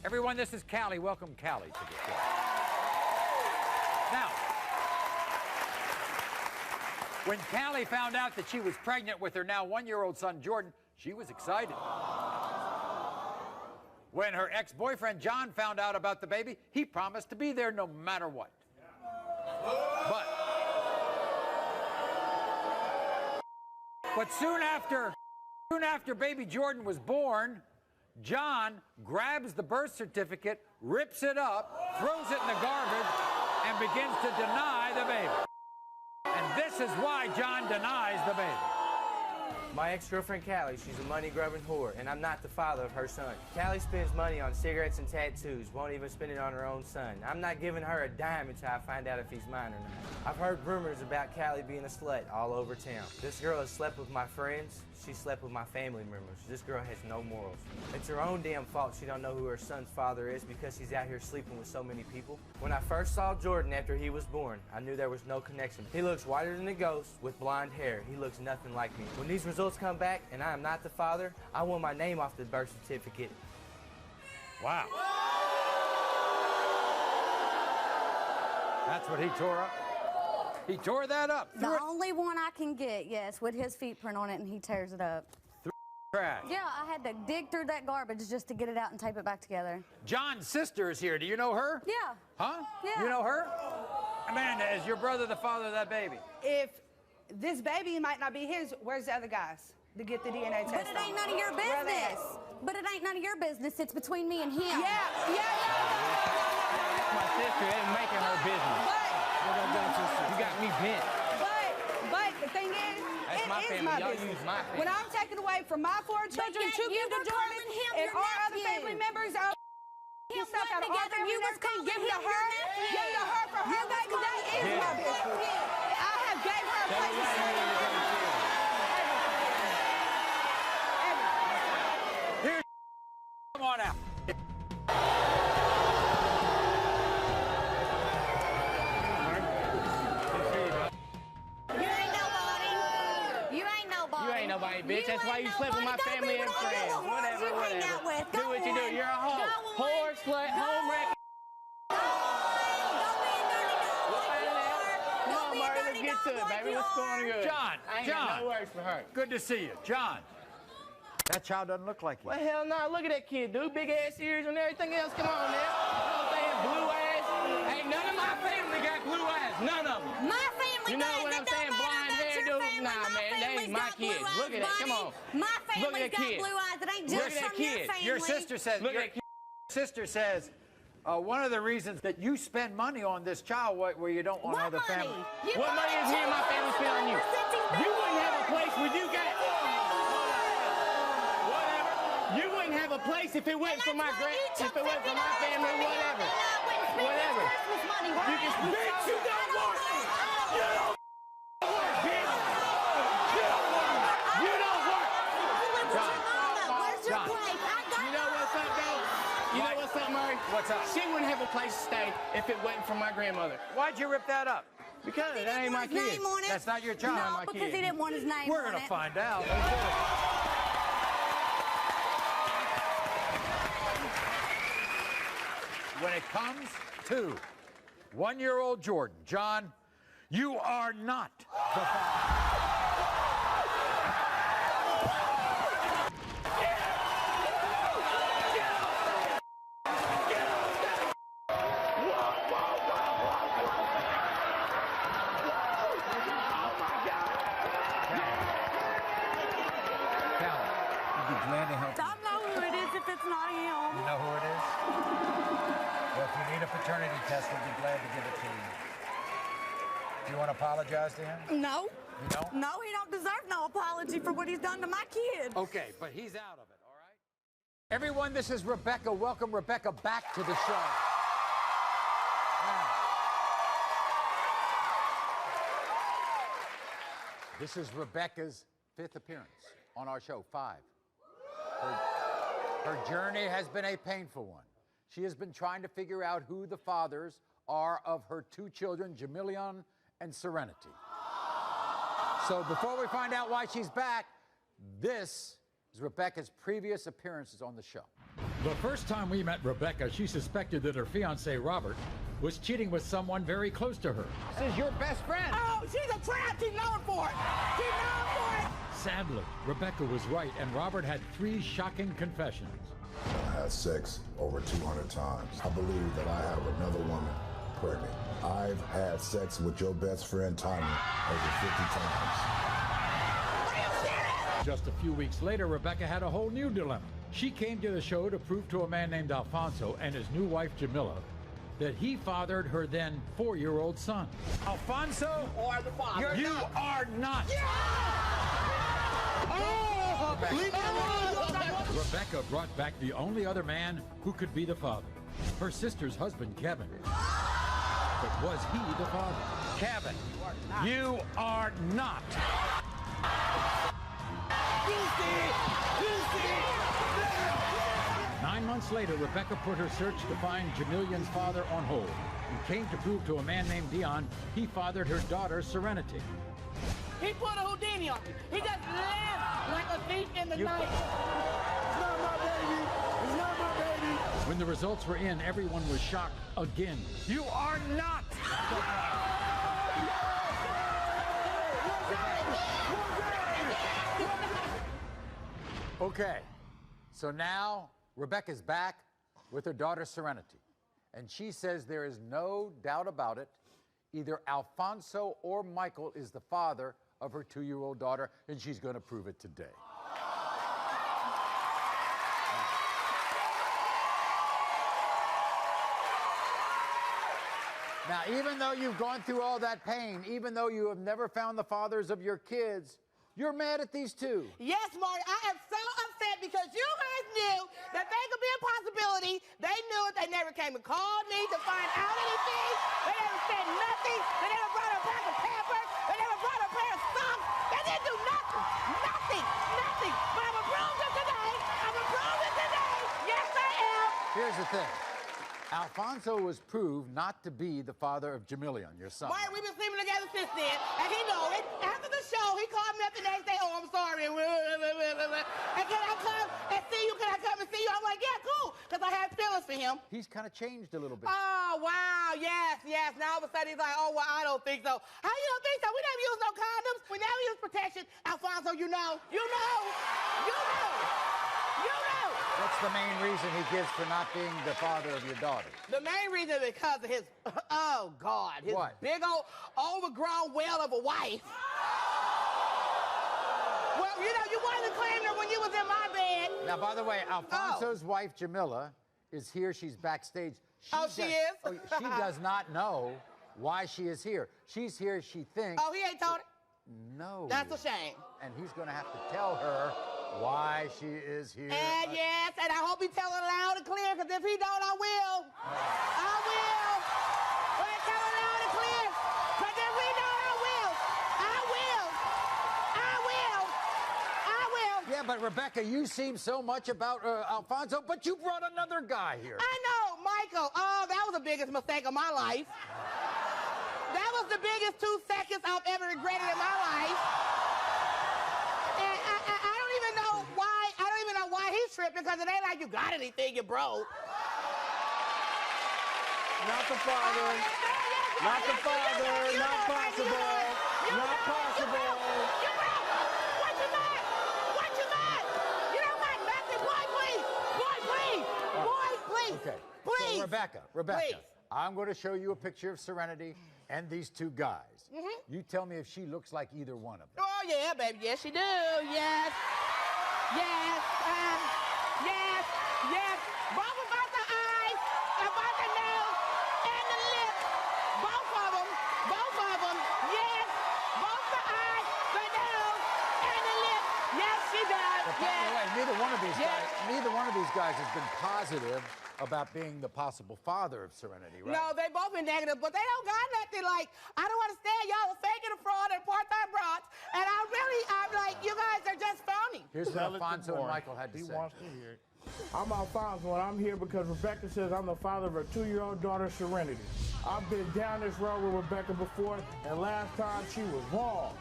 Everyone, this is Callie. Welcome Callie to the show. Now, when Callie found out that she was pregnant with her now 1-year-old son, Jordan, she was excited. When her ex-boyfriend, John, found out about the baby, he promised to be there no matter what. But soon after baby Jordan was born, John grabs the birth certificate, rips it up, throws it in the garbage, and begins to deny the baby. And this is why John denies the baby. My ex-girlfriend, Callie, she's a money-grubbing whore, and I'm not the father of her son. Callie spends money on cigarettes and tattoos, won't even spend it on her own son. I'm not giving her a dime until I find out if he's mine or not. I've heard rumors about Callie being a slut all over town. This girl has slept with my friends. She slept with my family members. This girl has no morals. It's her own damn fault she don't know who her son's father is because she's out here sleeping with so many people. When I first saw Jordan after he was born, I knew there was no connection. He looks whiter than a ghost with blonde hair. He looks nothing like me. When these results come back and I am not the father, I want my name off the birth certificate. Wow. That's what he tore up. He tore that up. The only one I can get, yes, with his feet print on it, and he tears it up. Trash. Yeah, I had to dig through that garbage just to get it out and tape it back together. John's sister is here. Do you know her? Yeah. Huh? Yeah. You know her? Amanda, is your brother the father of that baby? If this baby might not be his, where's the other guys to get the DNA test? But it ain't none of your business. But it ain't none of your business. It's between me and him. Yeah. That's my sister. It ain't making her business. You got me bent. But the thing is, that's my family. my Y'all business. use my family. When I'm taking away from my 4 children yet to you give to were Jordan calling him and your our other nephew. family members are Him stuff out of our together, family you and was everything, calling give to him her, your nephew. give to her for her baby. That is my business. I have gave her a place to stay. Here, come on out. You ain't nobody, bitch. That's why you slept with my family and friends. Whatever. Do what you do. You're a hoe. Whore, slut, home wreck. Come on, Maury, let's get to it, baby. What's going on? John, I ain't got no words for her. Good to see you. John, that child doesn't look like you. Well, hell no. Look at that kid, dude. Big ass ears and everything else. Come on now. You know what I'm saying? Blue ass. Ain't none of my family got blue eyes. None of them. My family You know what I'm saying? Blonde hair, dude. Nah, man. That ain't my kid. Look at that. Come on. My family's got kid. blue eyes. It ain't Look just at that from your kid. family. Your sister says. Look at that kid. Sister says. One of the reasons that you spend money on this child where you don't want What other money? family. What money is me and my family spend on you? You wouldn't have a place where you got. Whatever. You wouldn't have a place if it wasn't for my if it wasn't for my family. Whatever. Whatever. You can bitch. You don't work. You don't work, bitch. You don't work. You don't work. Where's your John. place? You know what's up, though? You know what's up, Maury? What's up? She wouldn't have a place to stay if it wasn't for my grandmother. Why'd you rip that up? Because that ain't my kid. That's not your child. No, my because kid. he didn't want his name We're on gonna it. find out. When it comes to 1-year-old Jordan, John, you are not the father. Glad to help you. I know who it is if it's not him. You know who it is? Well, if you need a paternity test, we'd be glad to give it to you. Do you want to apologize to him? No. You don't? No, he don't deserve no apology for what he's done to my kid. Okay, but he's out of it, all right? Everyone, this is Rebecca. Welcome Rebecca back to the show. Now, this is Rebecca's 5th appearance on our show, 5. Her journey has been a painful one. She has been trying to figure out who the fathers are of her 2 children, Jamilion and Serenity. So before we find out why she's back, this is Rebecca's previous appearances on the show. The first time we met Rebecca, she suspected that her fiancé, Robert, was cheating with someone very close to her. This is your best friend. Oh, she's a trap. She's known for it. She's known for it. Sadly, Rebecca was right, and Robert had 3 shocking confessions. I had sex over 200 times. I believe that I have another woman pregnant. I've had sex with your best friend, Tanya, over 50 times. Are you serious? Just a few weeks later, Rebecca had a whole new dilemma. She came to the show to prove to a man named Alfonso and his new wife, Jamila, that he fathered her then 4-year-old son. Alfonso, Or the father. you are not. Oh, Rebecca brought back the only other man who could be the father, her sister's husband, Kevin. But was he the father? Kevin, you are not. 9 months later, Rebecca put her search to find Jamilian's father on hold and came to prove to a man named Dion he fathered her daughter, Serenity. He put a Houdini on me. He just lived like a thief in the night. It's not my baby. It's not my baby. When the results were in, everyone was shocked again. You are not. Okay, so now Rebecca's back with her daughter Serenity, and she says there is no doubt about it. Either Alfonso or Michael is the father of her 2-year-old daughter, and she's going to prove it today. Now, even though you've gone through all that pain, even though you have never found the fathers of your kids, you're mad at these two. Yes, Maury, I am so upset because you guys knew that they could be a possibility. They knew it. They never came and called me to find out anything. They never said nothing. They never brought a pack of Pampers. They never brought a pair of socks. They didn't do nothing. Nothing. Nothing. But I'm approved of today. I'm approved of today. Yes, I am. Here's the thing. Alfonso was proved not to be the father of Jamilian, your son. Maury, we've been sleeping together since then, and he knows it. After the show, he called me up the next day. Oh, I'm sorry. And can I come and see you? Can I come and see you? I'm like, yeah, cool, because I had feelings for him. He's kind of changed a little bit. Oh, wow, yes. Now all of a sudden he's like, oh, well, I don't think so. How you don't think so? We never use no condoms. We never use protection. Alfonso, you know. You know. You know. You know. What's the main reason he gives for not being the father of your daughter? The main reason is because of his, oh, God, his What? big old overgrown whale of a wife. Well, you know, you wanted to claim her when you was in my bed. Now, by the way, Alfonso's wife, Jamila, is here. She's backstage. She is? She does not know why she is here. She's here, she thinks. Oh, he ain't told her? No. That's a shame. And he's going to have to tell her why she is here. And yes, and I hope he tell her loud and clear, because if he don't, I will. I will. Well, tell her loud and clear, because if we don't, I will. I will. I will. I will. Yeah, but Rebecca, you seem so much about Alfonso, but you brought another guy here. I know, Michael. Oh, that was the biggest mistake of my life. That was the biggest 2 seconds I've ever regretted in my life. And I don't even know why. I don't even know why he's tripping, because it ain't like you got anything, you broke. Not the father. Not the father. Not possible. Not possible. You broke. What you got? What you got? You don't got nothing. Boy, please. Boy, please. Boy, please. Okay. Please. So, Rebecca, Please. I'm going to show you a picture of Serenity and these two guys. You tell me if she looks like either one of them. Oh, yeah, baby. Yes, she do. Yes. Yes. Yes. Yes. Both about the eyes, about the nose, and the lips. Both of them. Both of them. Yes. Both the eyes, the nose, and the lips. Yes, she does. But by the way, Yes. neither one of these guys has been positive about being the possible father of Serenity, right? No, they both been negative, but they don't got nothing. Like, I don't understand. Y'all are faking a fraud and part-time broads, and I'm like, you guys are just phony. Here's what Tell it to Alfonso and Maury. Michael had to He say. wants to hear it. I'm Alfonso, and I'm here because Rebecca says I'm the father of her 2-year-old daughter, Serenity. I've been down this road with Rebecca before, and last time she was wrong.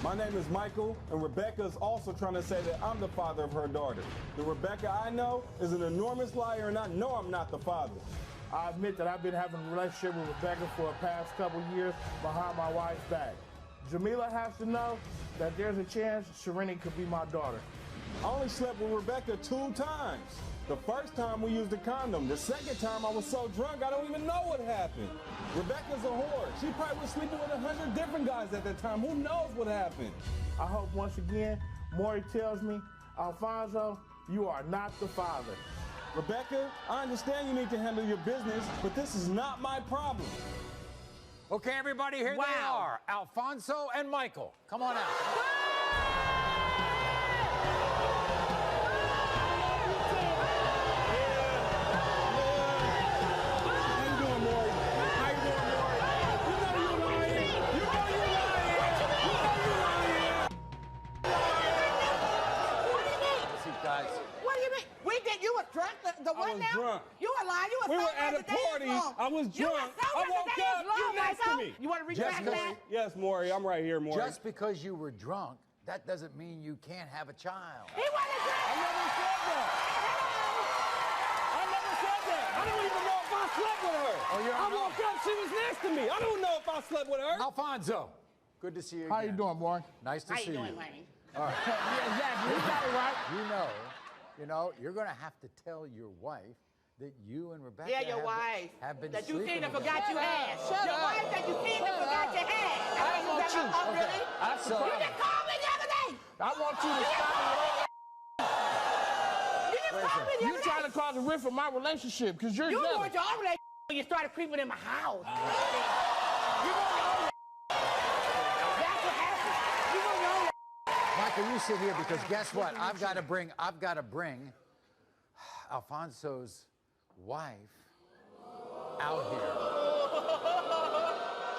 My name is Michael, and Rebecca is also trying to say that I'm the father of her daughter. The Rebecca I know is an enormous liar, and I know I'm not the father. I admit that I've been having a relationship with Rebecca for the past couple years behind my wife's back. Jamila has to know that there's a chance Serenity could be my daughter. I only slept with Rebecca 2 times. The first time we used a condom. The second time I was so drunk I don't even know what happened. Rebecca's a whore. She probably was sleeping with 100 different guys at that time. Who knows what happened? I hope once again, Maury tells me, Alfonso, you are not the father. Rebecca, I understand you need to handle your business, but this is not my problem. Okay, everybody, here they are. Alfonso and Michael. Come on out. I was drunk. You were lying. You were We were at a party. I was drunk. I woke up. You're next to me. You want to retract that? Yes, Maury. I'm right here, Maury. Just because you were drunk, that doesn't mean you can't have a child. He wasn't drunk. I never said that. I never said that. I don't even know if I slept with her. I woke up. She was next to me. I don't know if I slept with her. Alfonso, good to see you again. How you doing, Maury? Nice to see you. How you doing, Maury? All right. Yeah, exactly. You got it right. You know, you're going to have to tell your wife that you and Rebecca Yeah, your wife. have been that you sleeping seen and together. forgot you had. Your wife that you seen and forgot you had. I don't want you. Oh, really? That's the You problem. just called me the other day. I want you to stop with all that. You just called me the You other trying day. to cause a rift in my relationship because you're You jealous. want your own relationship when you started creeping in my house. You want your own relationship. That's what happened. You want your own Michael, you sit here because guess what? I've got to bring Alfonso's wife out here.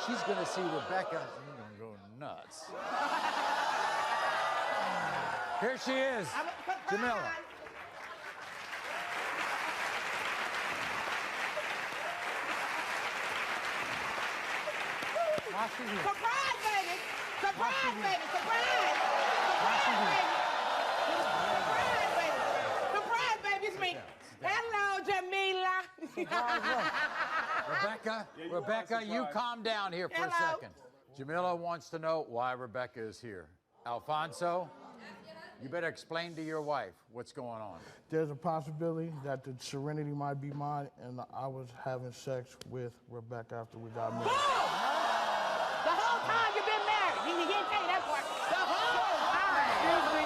She's going to see Rebecca. She's going to go nuts. Here she is, Jamila. Surprise, baby! Surprise, baby! Surprise! Surprise, baby! Surprise, baby! Surprise, baby! It's me. Hello, Jamila. Rebecca, you calm down here for a second. Jamila wants to know why Rebecca is here. Alfonso, you better explain to your wife what's going on. There's a possibility that the Serenity might be mine, and I was having sex with Rebecca after we got married. The whole time you've been married. He didn't tell you that part. The whole time. Excuse me.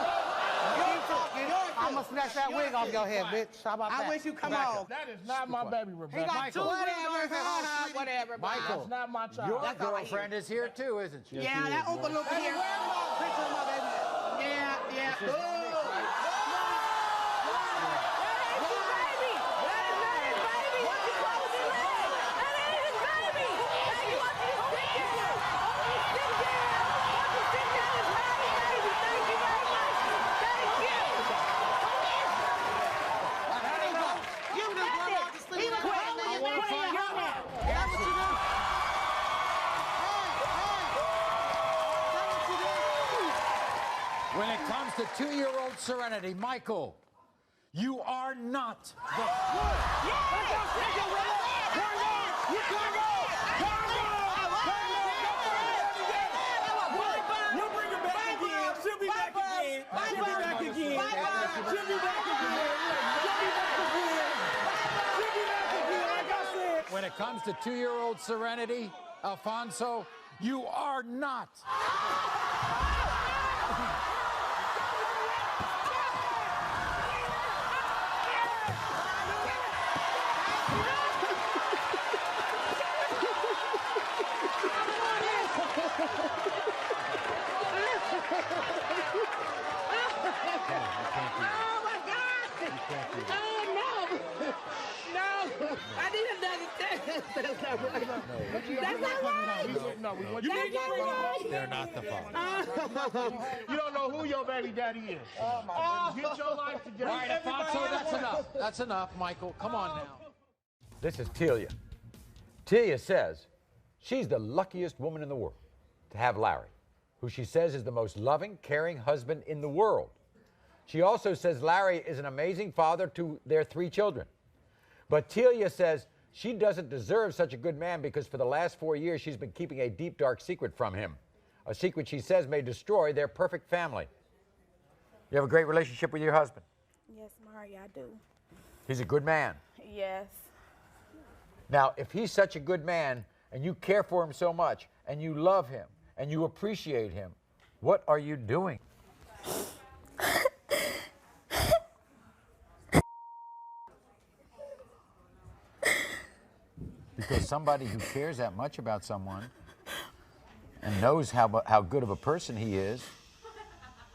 I'm gonna snatch that wig off your head, bitch. How about that? I wish you come on. That is not my baby, He Rebecca. got two whatever. Michael, That's not my child. your That's all right girlfriend is here too, isn't she? Yeah, that Uncle Luke here. Yeah. When it comes to 2-year-old Serenity, Michael, you are not the We'll bring her back again. She'll be back again. She'll be back again. She'll be back again. She'll be back again. Like I said. When it comes to 2-year-old Serenity, Alfonso, you are not. Oh my God! Oh no! I need another test. That's not right. That's not right. No, what That's not right. They're not the father. You don't know who your baby daddy is. Oh my goodness. Get your life together. All right, Alfonso, that's enough. That's enough, Michael. Come on now. This is Telia. Telia says she's the luckiest woman in the world to have Larry. who she says is the most loving, caring husband in the world. She also says Larry is an amazing father to their 3 children. But Telia says she doesn't deserve such a good man because for the last 4 years she's been keeping a deep, dark secret from him. A secret she says may destroy their perfect family. You have a great relationship with your husband? Yes, Maury, I do. He's a good man. Yes. Now, if he's such a good man and you care for him so much and you love him and you appreciate him, what are you doing? Because somebody who cares that much about someone and knows how good of a person he is,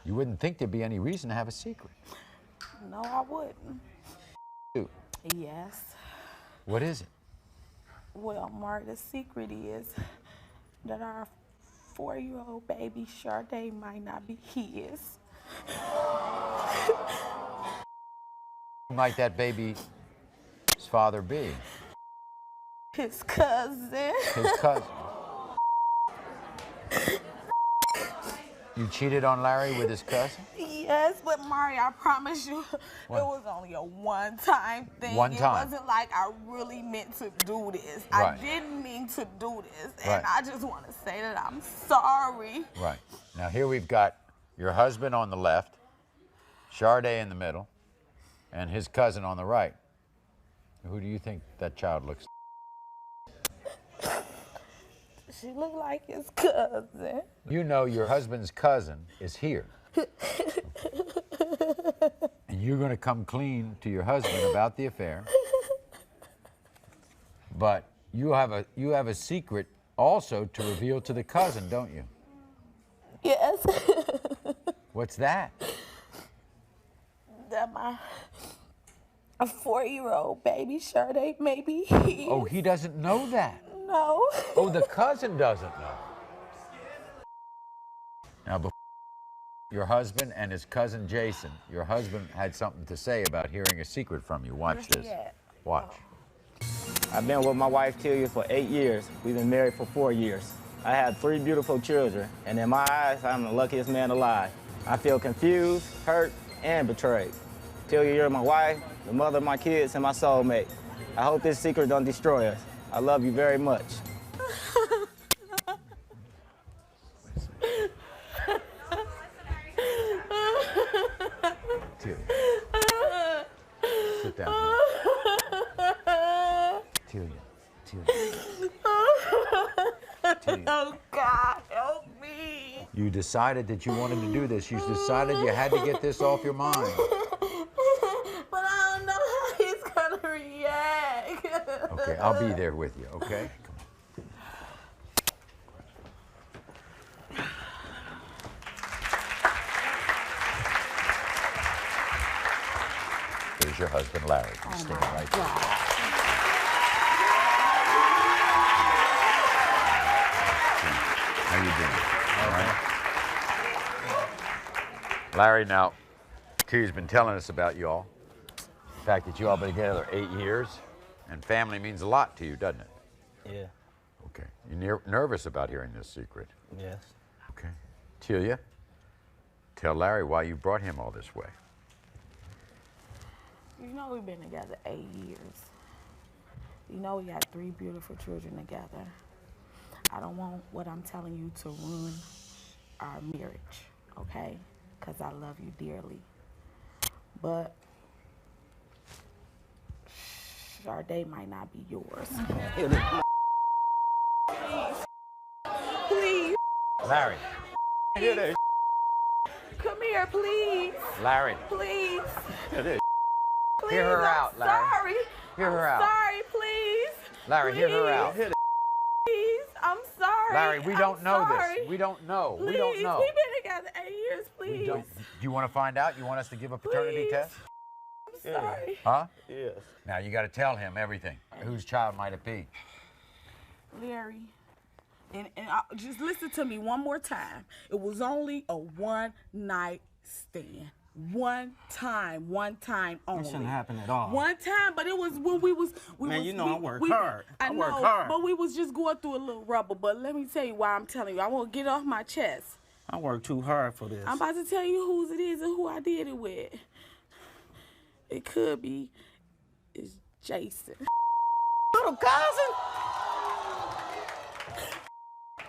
you wouldn't think there'd be any reason to have a secret. No, I wouldn't. Yes. What is it? Well, Mark, the secret is that our 4-year-old baby, Sade, might not be his. Who might that baby's father be? His cousin. His cousin. You cheated on Larry with his cousin? Yes, but Maury, I promise you, What? it was only a one-time thing. One time. It wasn't like I really meant to do this. Right. I didn't mean to do this, Right. and I just want to say that I'm sorry. Right. Now here we've got your husband on the left, Sade in the middle, and his cousin on the right. Who do you think that child looks like? She looked like his cousin. You know your husband's cousin is here. And you're going to come clean to your husband about the affair. But you have a secret also to reveal to the cousin, don't you? Yes. What's that? That my 4-year-old baby Sade may be his. Oh, he doesn't know that. No. Oh, the cousin doesn't know. Now, before your husband and his cousin Jason, your husband had something to say about hearing a secret from you. Watch this. Watch. I've been with my wife, Telia, for 8 years. We've been married for 4 years. I have 3 beautiful children, and in my eyes, I'm the luckiest man alive. I feel confused, hurt, and betrayed. Telia, you're my wife, the mother of my kids, and my soulmate. I hope this secret don't destroy us. I love you very much. Telia. Sit down here. Telia. Oh, God, help me. You decided that you wanted to do this. You decided you had to get this off your mind. But I don't know how he's going to react. Okay, I'll be there with you, okay? Come on. Here's your husband, Larry. He's standing right there. How you doing? All right. Larry, now, T's been telling us about you all. The fact that you all been together 8 years, and family means a lot to you, doesn't it? Yeah. Okay. You're nervous about hearing this secret. Yes. Okay. Telia, tell Larry why you brought him all this way. You know we've been together 8 years. You know we got 3 beautiful children together. I don't want what I'm telling you to ruin our marriage, okay? Because I love you dearly. But Sade might not be yours. Please. Larry. Please. Come here, please. Larry. Please. Please, Hear her out, Larry. Sorry. Hear her out. Sorry, please. Larry, hear her out. Please, I'm sorry. Larry, we don't know sorry. this. We don't know. Please, We don't know. We've been together 8 years, please. We don't. Do you want to find out? You want us to give a paternity Please. test? I'm sorry. Huh? Yes. Now you got to tell him everything. Whose child might it be? Larry, and just listen to me one more time. It was only a one-night stand. One time only. That shouldn't happen at all. One time, but it was when we was. Man, you know I work hard. I work know, hard. but we was just going through a little rubber. But let me tell you why I'm telling you. I want to get off my chest. I worked too hard for this. I'm about to tell you whose it is and who I did it with. It could be it's Jason. Little cousin?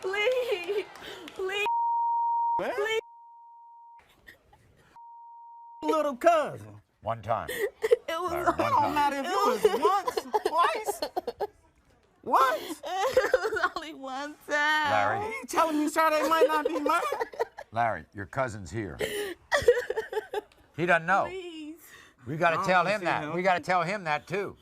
Please, please, Man. please. Little cousin. One time. It was Larry, It don't matter if it was once, twice, once. It was only one time. Larry. You telling me Saturday might not be mine? Larry, your cousin's here. He doesn't know. Please. We got to I tell don't him see that. him. We got to tell him that too.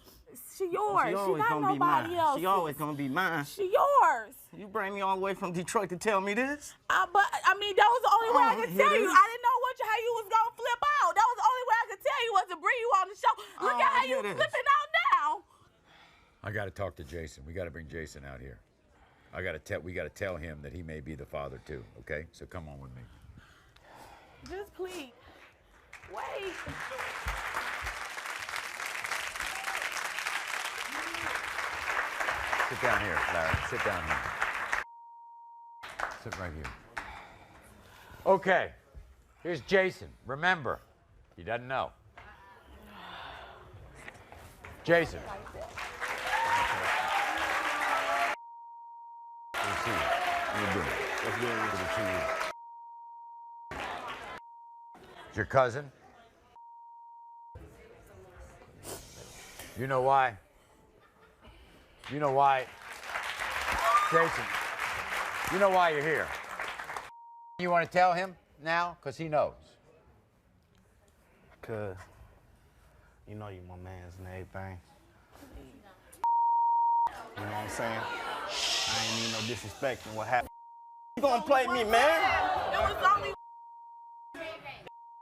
She yours. She always not gonna be nobody mine. else. She always gonna be mine. She yours. You bring me all the way from Detroit to tell me this? But I mean, that was the only way I could hear tell you. this. I didn't know how you was gonna flip out. That was the only way I could tell you was to bring you on the show. Look at how you hear this. flipping out now. I got to talk to Jason. We got to bring Jason out here. We got to tell him that he may be the father too. Okay, so come on with me. Just please, wait. Sit down here, Larry. Sit down here. Sit right here. Okay, here's Jason. Remember, he doesn't know. Jason. Good to see you. How you doing? That's good. Good to see you. It's your cousin? You know why? You know why? Jason, you know why you're here. You want to tell him now? Because he knows. Cause you know you my man's and everything. You know what I'm saying? I ain't need no disrespect in what happened. You gonna play me, man? It was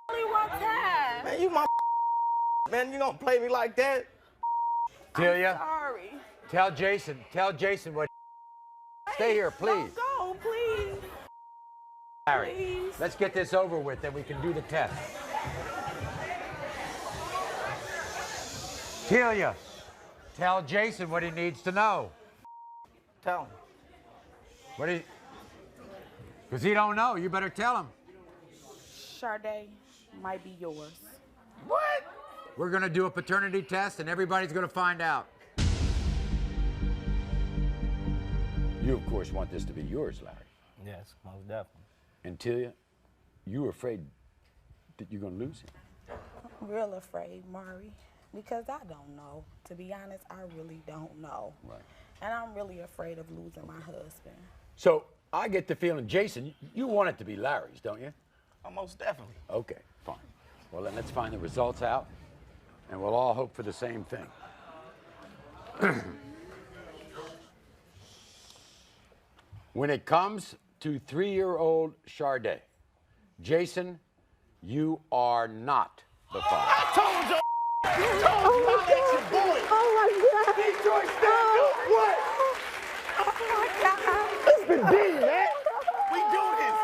only one time. Man, you my man, you gonna play me like that? Celia, Sorry. tell Jason what. Stay here, please. Don't go, please. Larry, Please. let's get this over with, then we can do the test. Celia, tell Jason what he needs to know. Tell him. Because he don't know. You better tell him. Sade might be yours. What? We're going to do a paternity test, and everybody's going to find out. You, of course, want this to be yours, Larry. Yes, most definitely. And Celia, you were afraid that you're going to lose him. I'm real afraid, Maury, because I don't know. To be honest, I really don't know. Right. And I'm really afraid of losing my husband. So I get the feeling, Jason, you want it to be Larry's, don't you? Oh, most definitely. Okay, fine. Well, then let's find the results out, and we'll all hope for the same thing. When it comes to 3-year-old Sade, Jason, you are not the father. I told you! I told you I'll let you do it! Oh my God! Detroit, stand up! What? Oh my God! It's been big, man! We do this!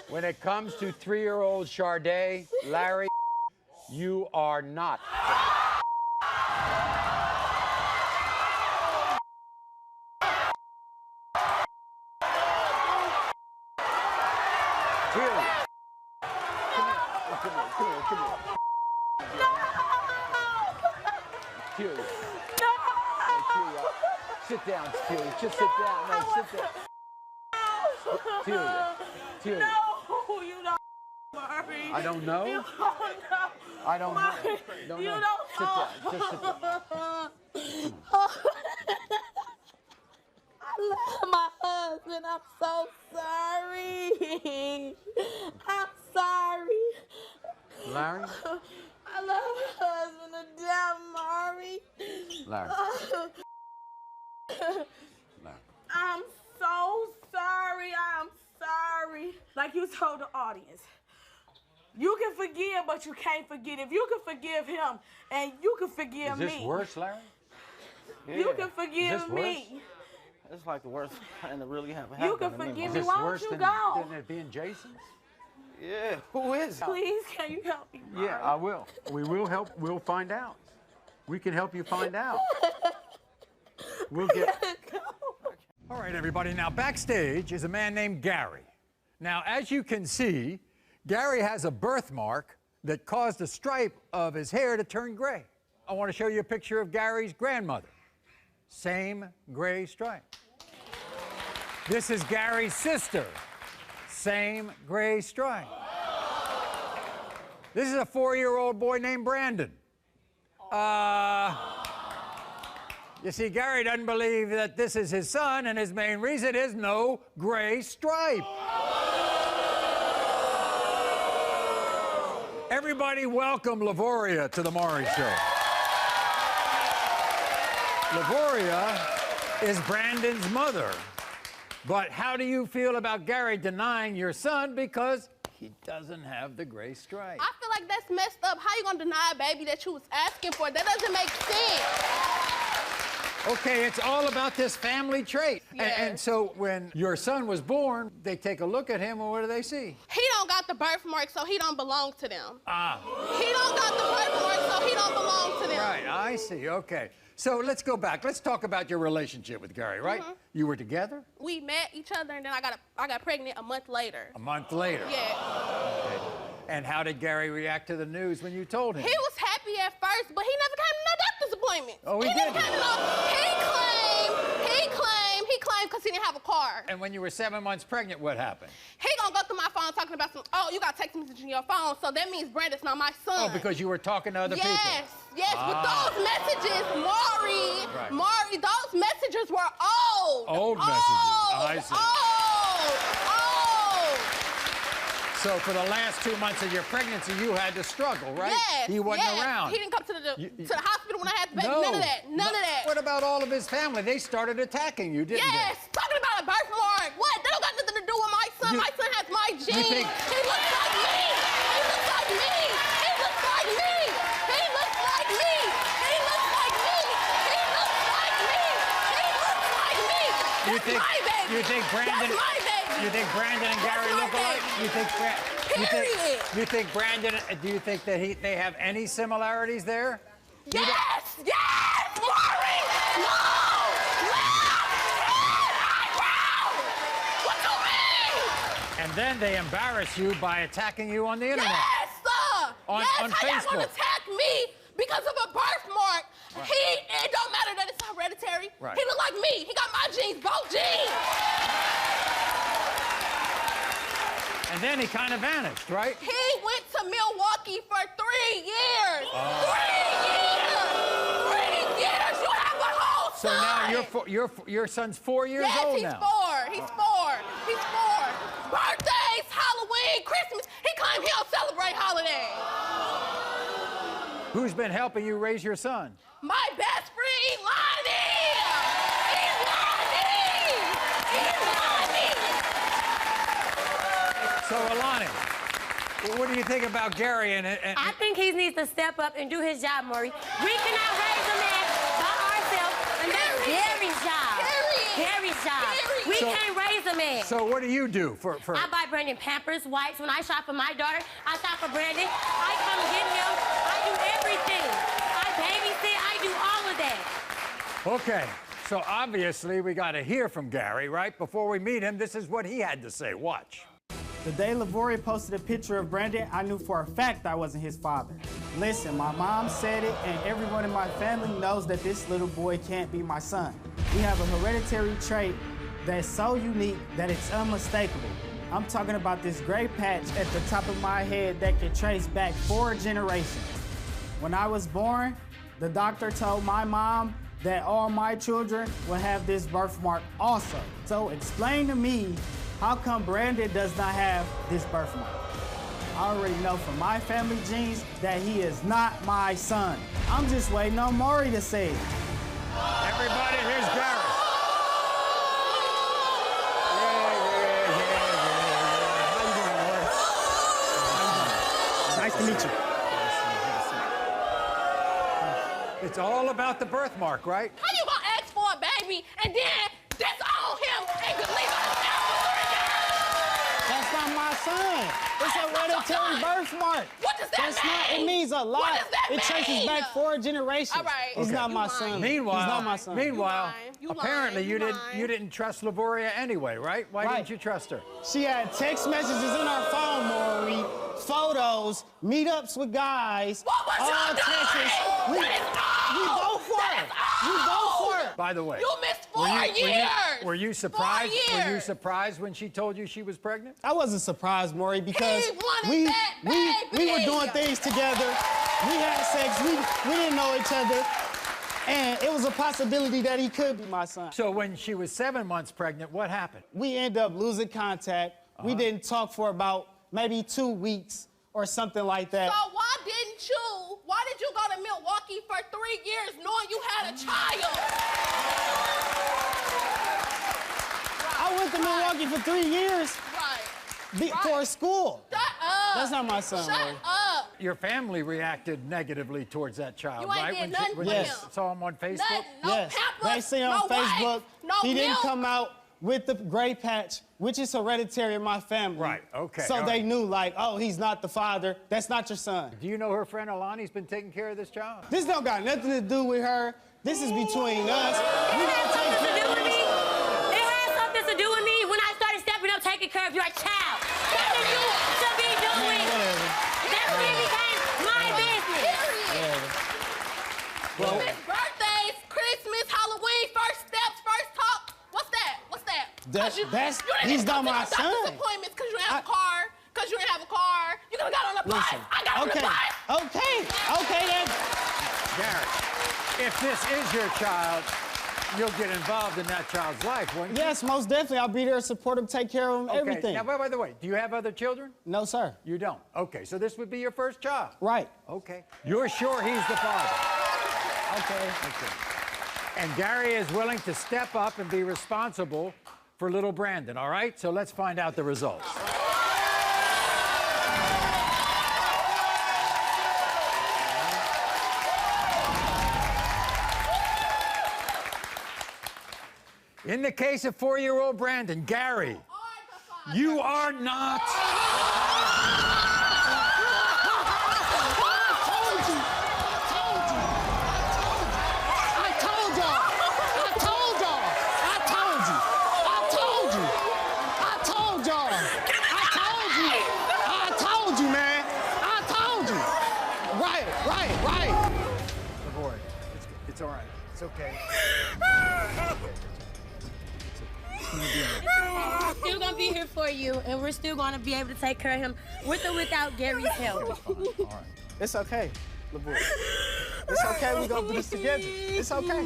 When it comes to 3-year-old Sade, Larry, you are not. Celia. Come here. Celia. Hey, Celia. Sit down, Celia. Just sit down. No, sit down. Celia. No, you don't, Maury. I don't know. You don't know. I don't know. Maury, Don't you know. don't Sit down. Just sit down. I love my husband. I'm so sorry. I'm sorry. Larry? I love my husband to death, Maury. Larry. Larry. I'm so sorry. I'm sorry. Like you told the audience, you can forgive, but you can't forget. If you can forgive him and you can forgive me. Is this worse, Larry? You can forgive me. It's like the worst thing to really have You can happened to me, forgive man. me. Why don't you go? Than it being Jason's? Yeah, who is it? Please, can you help me, Maury? Yeah, I will. We will help. We'll find out. We can help you find out. We'll get... All right, everybody. Now, backstage is a man named Gary. Now, as you can see, Gary has a birthmark that caused the stripe of his hair to turn gray. I want to show you a picture of Gary's grandmother. Same gray stripe. This is Gary's sister. Same gray stripe. This is a 4-year-old boy named Brandon. You see, Gary doesn't believe that this is his son, and his main reason is no gray stripe. Everybody welcome Lavoria to the Maury Show. Lavoria is Brandon's mother. But how do you feel about Gary denying your son because he doesn't have the gray stripe? I feel like that's messed up. How you gonna deny a baby that you was asking for? That doesn't make sense. Okay, it's all about this family trait. Yes. And so when your son was born, they take a look at him, and what do they see? He don't got the birthmark, so he don't belong to them. Ah. He don't got the birthmark, so he don't belong to them. Right, I see, okay. So let's go back. Let's talk about your relationship with Gary, right? Mhm. You were together? We met each other, and then I got pregnant a month later. A month later? Yeah. Okay. And how did Gary react to the news when you told him? He was happy at first, but he never came to no doctor's appointment. Oh, he never didn't? came to no, he claimed because he didn't have a car. And when you were 7 months pregnant, what happened? He gonna go through my phone talking about you got text message in your phone, so that means Brandon's not my son. Oh, because you were talking to other people? Yes, but those messages, Maury, those messages were old. Old messages, I see. Old. So for the last 2 months of your pregnancy, you had to struggle, right? Yes, He wasn't yes. around. He didn't come to the hospital when I had the baby. No. None of that. None of that. What about all of his family? They started attacking you, didn't Yes, talking about a birthmark. What? That don't got nothing to do with my son. My son has my genes. think- He looks like me. He looks like me. He looks like me. He looks like me. He looks like me. He looks like me. He looks like me. That's my baby. You think Brandon? That's my baby. You think Brandon and Gary That's my look alike? baby. You think? Period. You think Brandon? Do you think that they have any similarities there? Yes! Yes! Maury! No! What you mean? And then they embarrass you by attacking you on the internet. Yes, sir! On How y'all Facebook. gonna attack me because of a birthmark? Right. It don't matter that it's hereditary. Right. He look like me. He got my genes, both genes. And then he kind of vanished, right? He went to Milwaukee for 3 years. Oh. 3 years! 3 years! You have a whole So son! now your son's 4 years old Yes, now. he's 4. He's 4. Birthdays, Halloween, Christmas. He claimed he don't celebrate holidays. Who's been helping you raise your son? My best friend, Lonnie! So, Alani, what do you think about Gary and I think he needs to step up and do his job, Maury. We cannot raise a man by ourselves, and that's Gary's job. Gary's job. We can't raise a man. So what do you do for? I buy Brandon Pampers, wipes. When I shop for my daughter, I shop for Brandon. I come get him. I do everything. I babysit. I do all of that. Okay, so obviously we got to hear from Gary, right? Before we meet him, this is what he had to say. Watch. The day Lavoria posted a picture of Brandon, I knew for a fact I wasn't his father. Listen, my mom said it, and everyone in my family knows that this little boy can't be my son. We have a hereditary trait that's so unique that it's unmistakable. I'm talking about this gray patch at the top of my head that can trace back 4 generations. When I was born, the doctor told my mom that all my children will have this birthmark also. So explain to me, how come Brandon does not have this birthmark? I already know from my family genes that he is not my son. I'm just waiting on Maury to say it. Everybody, here's Gary. Nice to meet you. It's all about the birthmark, right? How you gonna ask for a baby and then disown him and leave us out for 3 years? That's not my son. It's a hereditary birthmark. What does that That's not, it mean? means a lot. What does that It traces mean? back 4 generations. All right. He's Okay. not my You son. lying. Meanwhile, He's not my son. apparently you didn't trust Lavoria anyway, right? Why Right. didn't you trust her? She had text messages in her phone, Maury, photos, meetups with guys, What was all y'all Texas. doing? That is We old. go for That it. is We go for it. By the way, You missed 4 years. Were you surprised? 4 Were you years. surprised when she told you she was pregnant? I wasn't surprised, Maury, because He wanted we that were doing baby. things together. We had sex. We didn't know each other. And it was a possibility that he could be my son. So when she was 7 months pregnant, what happened? We ended up losing contact. We didn't talk for about maybe 2 weeks or something like that. So why did you go to Milwaukee for 3 years knowing you had a child? I went to Milwaukee for 3 years for school. Shut up. That's not my son, Shut Maury. up. Your family reacted negatively towards that child, You ain't right? did When nothing when for you him. saw him on Facebook? Nothing. No Yes. pampers, They see on no Facebook. wife, no He didn't milk. come out with the gray patch, which is hereditary in my family. Right, okay, So all they right. knew, like, oh, he's not the father. That's not your son. Do you know her friend Alani's been taking care of this child? This don't got nothing to do with her. This is between us. We It gonna has take something to care do of with this. me. It has something to do with me when I started stepping up, taking care of your child. Nothing you should be doing. Whatever. That really became my business. You miss birthdays, Christmas, Halloween, first steps, first talk. What's that? What's that? 'Cause you didn't he's go not to my no doctor's son. appointments because you didn't have a car. Because you didn't have a car. You could have got on the bus. Listen, I got on the bus. okay, then. Gary, if this is your child, you'll get involved in that child's life, won't you? Yes, most definitely. I'll be there, support him, take care of him, Okay. everything. Now, by the way, do you have other children? No, sir. You don't. Okay, so this would be your first child. Right. Okay. You're sure he's the father? Okay. And Gary is willing to step up and be responsible for little Brandon, all right? So let's find out the results. In the case of 4-year-old Brandon, Gary, you are not. It's all right. It's okay. We're still gonna be here for you, and we're still gonna be able to take care of him with or without Gary's help. It's okay, LaBoy. It's okay. We're gonna do this together. It's okay.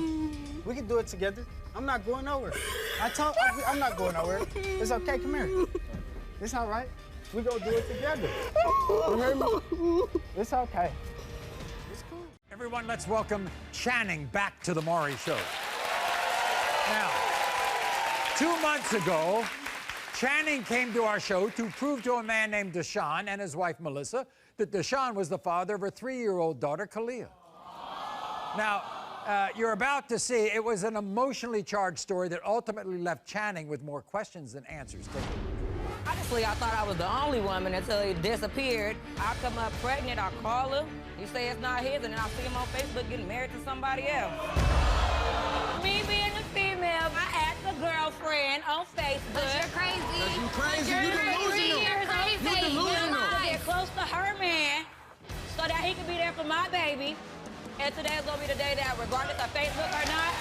We can do it together. I'm not going nowhere. I'm not going nowhere. It's okay. Come here. It's all right. We're gonna do it together. You heard me? It's okay. Everyone, let's welcome Channing back to the Maury Show. Now, 2 months ago, Channing came to our show to prove to a man named Deshaun and his wife Melissa that Deshaun was the father of her 3-year-old daughter Kalia. Now, you're about to see it was an emotionally charged story that ultimately left Channing with more questions than answers. Take a look. Honestly, I thought I was the only woman until he disappeared. I come up pregnant, I call him. He say it's not his, and then I see him on Facebook getting married to somebody else. Me being a female, I asked a girlfriend on Facebook. You're crazy. You crazy. You delusional. Get close to her man so that he can be there for my baby. And today's gonna be the day that, regardless of Facebook or not,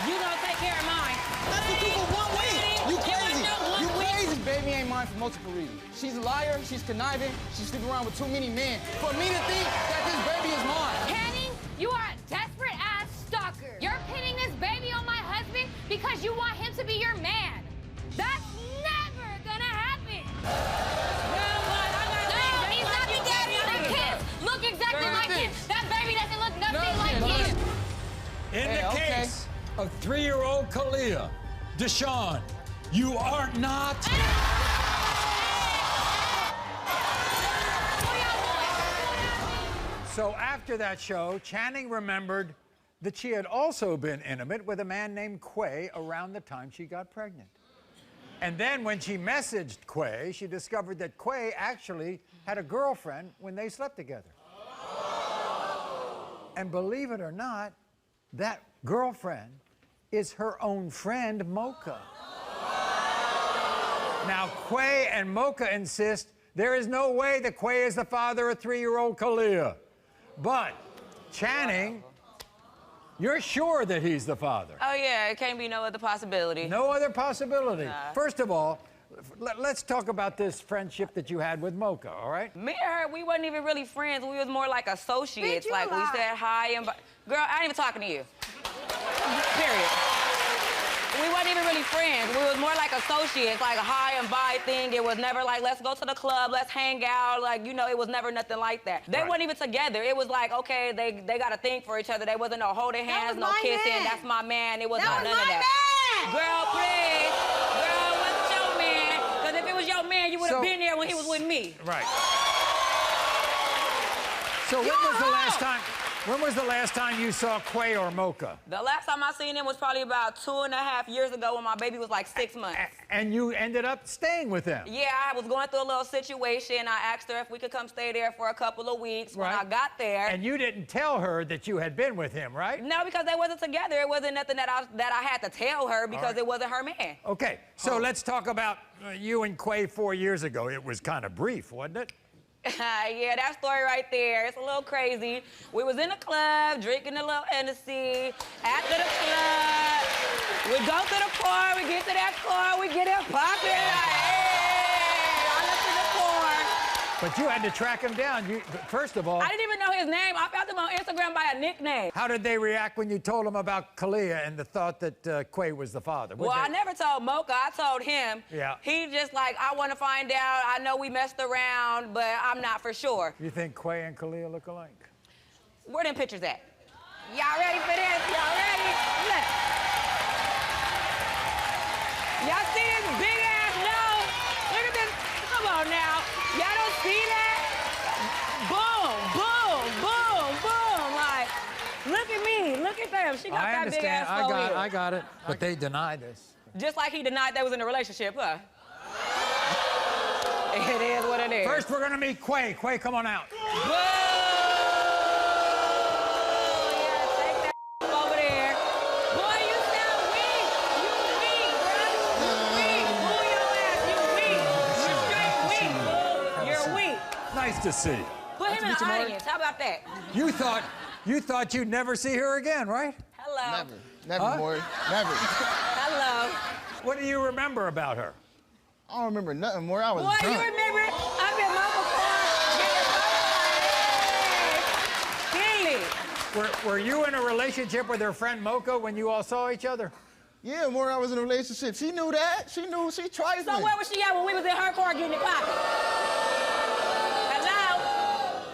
You gonna take care of mine. That's what you for 1 week. You crazy. You crazy. Baby ain't mine for multiple reasons. She's a liar, she's conniving, she's sleeping around with too many men. For me to think that this baby is mine. Channing, you are a desperate ass stalker. You're pinning this baby on my husband because you want him to be your man. That's never gonna happen. No, he's not the daddy. The kids look exactly like him. That baby doesn't look nothing like him. In the case of 3-year-old Kalia, Deshaun, you are not. So after that show, Channing remembered that she had also been intimate with a man named Quay around the time she got pregnant. And then when she messaged Quay, she discovered that Quay actually had a girlfriend when they slept together. And believe it or not, that girlfriend is her own friend, Mocha. Now, Quay and Mocha insist there is no way that Quay is the father of 3-year-old Kalia. But Channing, you're sure that he's the father? Oh, yeah, it can't be no other possibility. No other possibility. Nah. First of all, let's talk about this friendship that you had with Mocha, all right? Me and her, we wasn't even really friends. We was more like associates. Like, we said hi and... Girl, I ain't even talking to you. Period. We wasn't even really friends. We was more like associates, like a hi and bye thing. It was never like, let's go to the club, let's hang out. Like, you know, it was never nothing like that. They weren't even together. It was like, okay, they got a thing for each other. They wasn't no holding hands, no kissing. That's my man. It was none of that. Girl, please. Girl, what's your man? Because if it was your man, you would have been there when he was with me. Right. So when was the last time you saw Quay or Mocha? The last time I seen him was probably about 2.5 years ago when my baby was like 6 months. And you ended up staying with him? Yeah, I was going through a little situation. I asked her if we could come stay there for a couple of weeks. When I got there... And you didn't tell her that you had been with him, right? No, because they wasn't together. It wasn't nothing that I had to tell her because it wasn't her man. Okay, so let's talk about you and Quay 4 years ago. It was kind of brief, wasn't it? Yeah, that story right there, it's a little crazy. We was in the club, drinking a little Hennessy. After the club, we go to the car, we get to that car, we get it popping. Hey, I look to the car. But you had to track him down. First of all... I didn't even know his name. I found him on Instagram by a nickname. How did they react when you told them about Kalia and the thought that Quay was the father? I never told Mocha. I told him. Yeah. He just like, I want to find out. I know we messed around, but I'm not for sure. You think Quay and Kalia look alike? Where them pictures at? Y'all ready for this? Y'all ready? Look. Y'all see his big ass nose? Look at this. Come on now. Y'all don't see that? Boom, boom, boom, boom. Like, look at me. Look at them. She got that big ass forehead. I got it. But they deny this. Just like he denied they was in a relationship, huh? It is what it is. First, we're going to meet Quay. Quay, come on out. Nice to see you. Put him in the audience. How about that? You thought you'd never see her again, right? Hello. Never, Maury. Never. Hello. What do you remember about her? I don't remember nothing, Maury. I was drunk. You remember? I've been Mama Keely. Were you in a relationship with her friend Mocha when you all saw each other? Yeah, Maury, I was in a relationship. She knew that. She knew. She tried So where was she at when we was in her car getting it popping?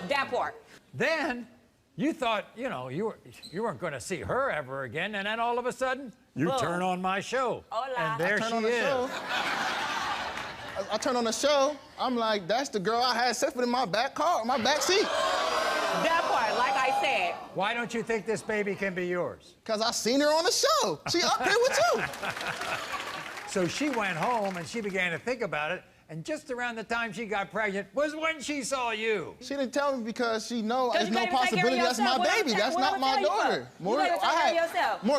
That part. Then you thought, you know, you weren't going to see her ever again, and then all of a sudden, you turn on my show. Hola. And there she is. I turn on the show. I'm like, that's the girl I had sex with in my back seat. That part, like I said. Why don't you think this baby can be yours? Because I seen her on the show. She up here with you. So she went home and she began to think about it. And just around the time she got pregnant was when she saw you. She didn't tell me because she knows there's no possibility that's my baby. That's not my daughter. Maury, I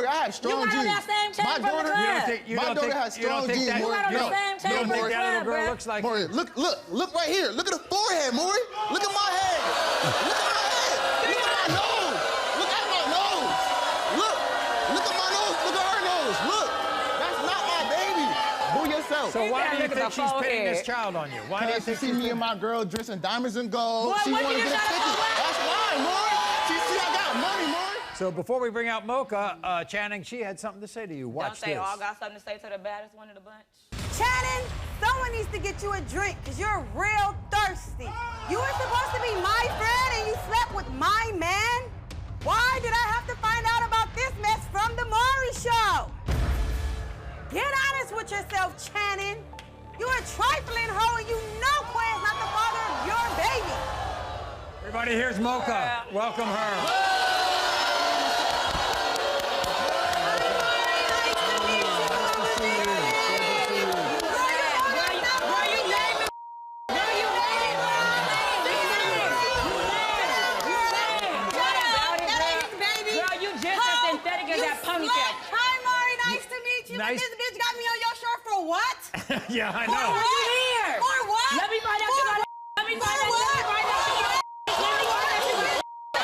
have strong genes. My daughter, my daughter has strong genes, Maury. You don't think that little girl looks like Maury, look right here. Look at the forehead, Maury. Look at my head. Look at my head. Look at my nose. Look at my nose. Look at my nose. Look at her nose. Look. That's not my baby. Boo yourself. So why do you think she's pinning this child on you? Why do you think she see me and my girl dressed in diamonds and gold? Boy, she wanted to get a ticket. That's why, Maury. She see I got money, Maury. So before we bring out Mocha, Channing, she had something to say to you. Watch Don't they this. all got something to say to the baddest one of the bunch? Channing, someone needs to get you a drink because you're real thirsty. You were supposed to be my friend and you slept with my man? Why did I have to find out about this mess from the Maury show? Get honest with yourself, Channing. You're a trifling hoe and you know Quay's not the father of your baby. Everybody, here's Mocha. Welcome her. nice. This bitch got me on your shirt for what? Yeah, I For know. what? Here. For what? Let me find out you got Let me find out. For what? Let me find out.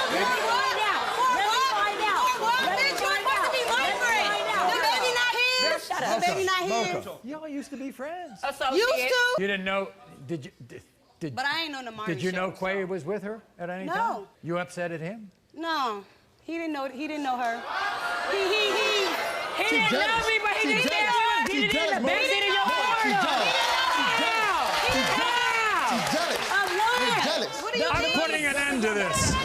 Let me find out. Let me find out. For what? Let me Bitch, you're find supposed to be out. my Let me friend. find out. The baby not here. Shut up. The baby not here. Y'all used to be friends. Used to. You didn't know? Did you? Did, But I ain't know the Maury Did you know show, Quay was with her at any time? No. You upset at him? No, he didn't know. He didn't know her. He He didn't know me, but he didn't know. He didn't know the baby in your corner. She's jealous. Of what? She's jealous. What do you I'm mean? putting an end to this.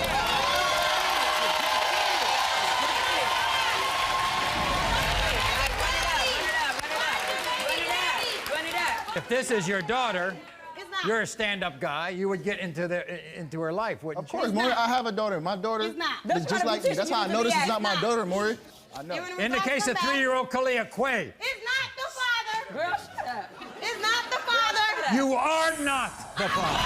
If this is your daughter, you're a stand-up guy. You would get into her life, wouldn't Of course, you? Maury, I have a daughter. My daughter is just like me. That's how I know this is not my daughter, Maury. I know. In the case of 3-year-old Kalia Quay, It's not the father. Girl, shut up. It's not the father. you are not the father.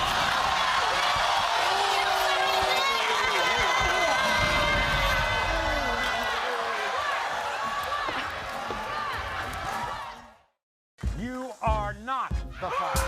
You are not the father.